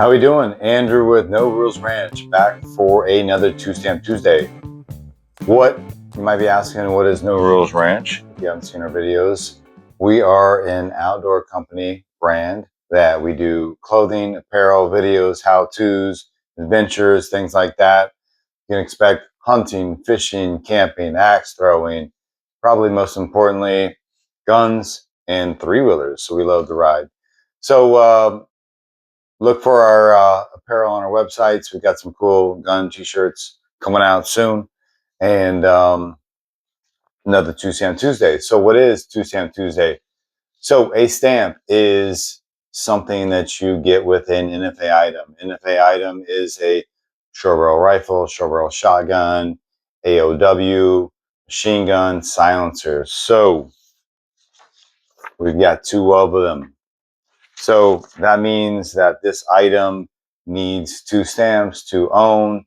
How we doing? Andrew with No Rules Ranch, back for another Two Stamp Tuesday. What you might be asking, what is No Rules Ranch? If you haven't seen our videos, we are an outdoor company brand that we do clothing, apparel, videos, how-tos, adventures, things like that. You can expect hunting, fishing, camping, axe throwing, probably most importantly, guns and three-wheelers. So we love to ride. So look for our apparel on our websites. We've got some cool gun t-shirts coming out soon, and another Two Stamp Tuesday. So what is Two Stamp Tuesday? So a stamp is something that you get with an NFA item. NFA item is a short barrel rifle, short barrel shotgun, AOW, machine gun, silencer. So we've got two of them. So that means that this item needs two stamps to own,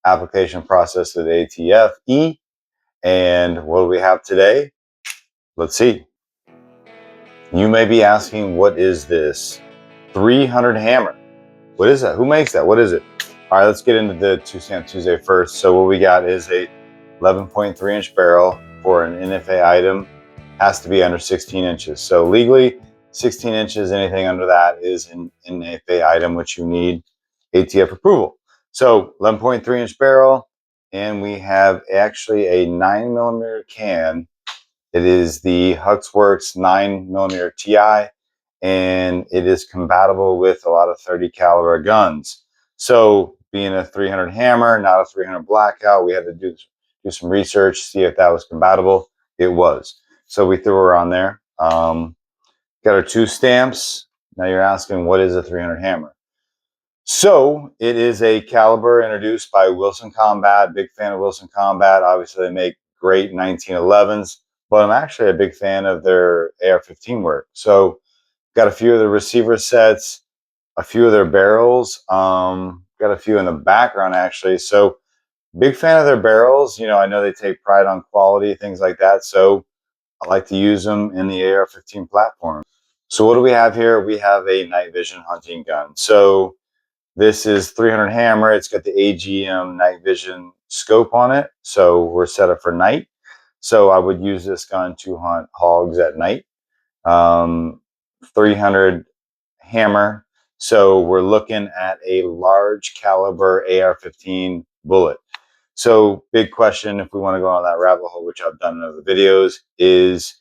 application process with ATF-E. And what do we have today? Let's see. You may be asking, what is this? 300 hammer. What is that? Who makes that? What is it? All right, let's get into the Two Stamp Tuesday first. So what we got is a 11.3 inch barrel for an NFA item. Has to be under 16 inches. So legally, 16 inches, anything under that is an NFA item, which you need ATF approval. So 11.3 inch barrel, and we have actually a 9mm can. It is the Huxworks 9mm TI, and it is compatible with a lot of 30 caliber guns. So being a 300 hammer, not a 300 blackout, we had to do some research, see if that was compatible. It was. So we threw her on there. Got our two stamps. Now you're asking, what is a 300 hammer? So it is a caliber introduced by Wilson Combat. Big fan of Wilson Combat. Obviously, they make great 1911s, but I'm actually a big fan of their AR-15 work. So got a few of the receiver sets, a few of their barrels, got a few in the background actually. So big fan of their barrels. You know, I know they take pride on quality, things like that. So I like to use them in the AR-15 platform. So what do we have here? We have a night vision hunting gun. So this is 300 hammer. It's got the AGM night vision scope on it. So we're set up for night. So I would use this gun to hunt hogs at night. 300 hammer. So we're looking at a large caliber AR-15 bullet. So big question, if we want to go on that rabbit hole, which I've done in other videos, is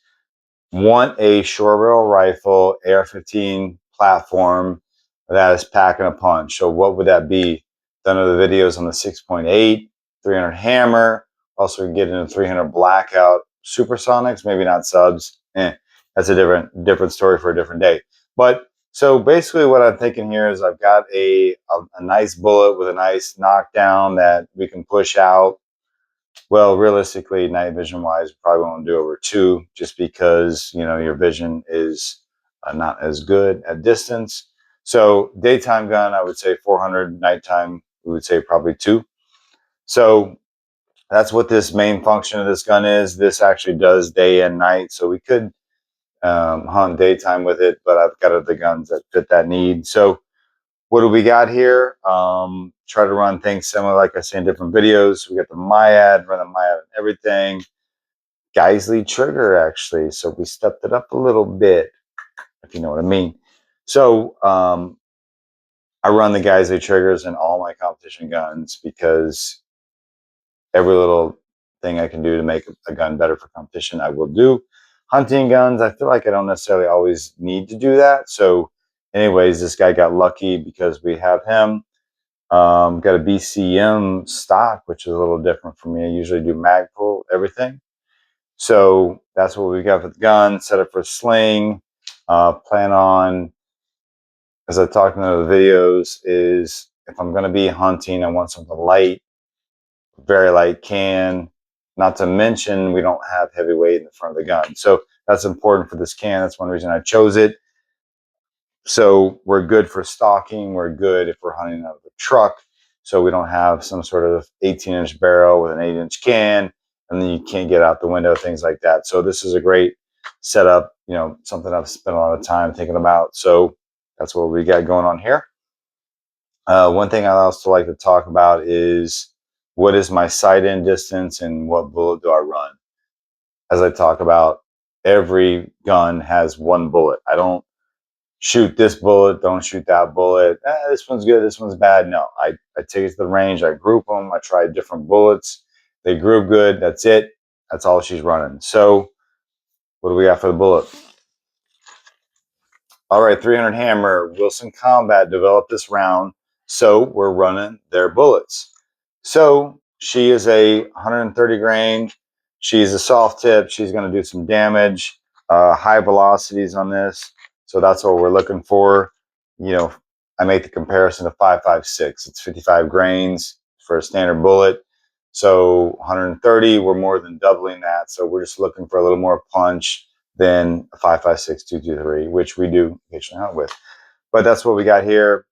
want a short barrel rifle AR-15 platform that is packing a punch. So what would that be? Done other videos on the 6.8, 300 hammer. Also get into 300 blackout supersonics, maybe not subs. That's a different story for a different day. But so basically what I'm thinking here is I've got a nice bullet with a nice knockdown that we can push out. Well, realistically, night vision wise, probably won't do over 2, just because, you know, your vision is not as good at distance. So daytime gun, I would say 400. Nighttime, we would say probably 2. So that's what this main function of this gun is. This actually does day and night. So we could hunt daytime with it, but I've got other guns that fit that need. So what do we got here? Try to run things similar, like I say in different videos. We got the Myad, run the Myad and everything. Geisley trigger, actually. So we stepped it up a little bit, if you know what I mean. So I run the Geisley triggers in all my competition guns because every little thing I can do to make a gun better for competition, I will do. Hunting guns, I feel like I don't necessarily always need to do that. So anyways, this guy got lucky because we have him. Got a BCM stock, which is a little different for me. I usually do mag pull everything. So that's what we got for the gun. Set up for sling. Plan on, as I talked in other videos, is if I'm going to be hunting, I want something light, very light can. Not to mention, we don't have heavy weight in the front of the gun. So that's important for this can. That's one reason I chose it. So we're good for stalking. We're good if we're hunting out of a truck. So we don't have some sort of 18-inch barrel with an 8-inch can, and then you can't get out the window, things like that. So this is a great setup, you know, something I've spent a lot of time thinking about. So that's what we got going on here. One thing I also like to talk about is what is my sight-in distance and what bullet do I run? As I talk about, every gun has one bullet. I don't shoot this bullet, don't shoot that bullet. This one's good, this one's bad. No, I take it to the range, I group them, I try different bullets. They group good, that's it. That's all she's running. So, what do we got for the bullet? All right, 300 Hammer, Wilson Combat developed this round, so we're running their bullets. So she is a 130 grain. She's a soft tip. She's going to do some damage, high velocities on this. So that's what we're looking for. You know, I make the comparison to 5.56. It's 55 grains for a standard bullet. So 130, we're more than doubling that. So we're just looking for a little more punch than a 5.56 223, which we do occasionally hunt with. But that's what we got here.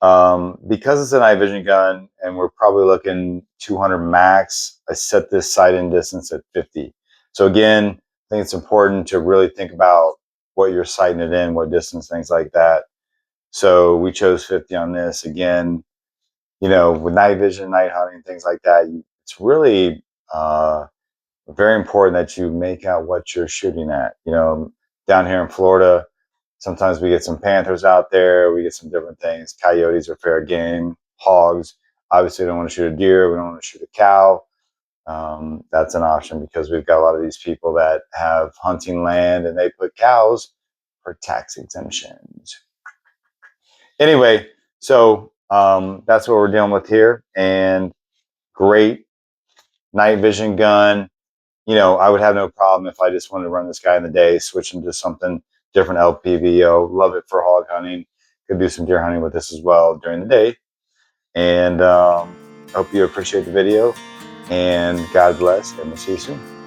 Because it's a night vision gun and we're probably looking 200 max, I set this sight-in distance at 50. So again, I think it's important to really think about what you're sighting it in, what distance, things like that. So we chose 50 on this. Again, you know, with night vision, night hunting, things like that, it's really very important that you make out what you're shooting at. You know, down here in Florida, sometimes we get some panthers out there. We get some different things. Coyotes are fair game. Hogs. Obviously, we don't want to shoot a deer. We don't want to shoot a cow. That's an option because we've got a lot of these people that have hunting land and they put cows for tax exemptions. Anyway, so that's what we're dealing with here. And great night vision gun. You know, I would have no problem if I just wanted to run this guy in the day, switch into something different LPVO. Love it for hog hunting. Could do some deer hunting with this as well during the day. And hope you appreciate the video. And God bless, and we'll see you soon.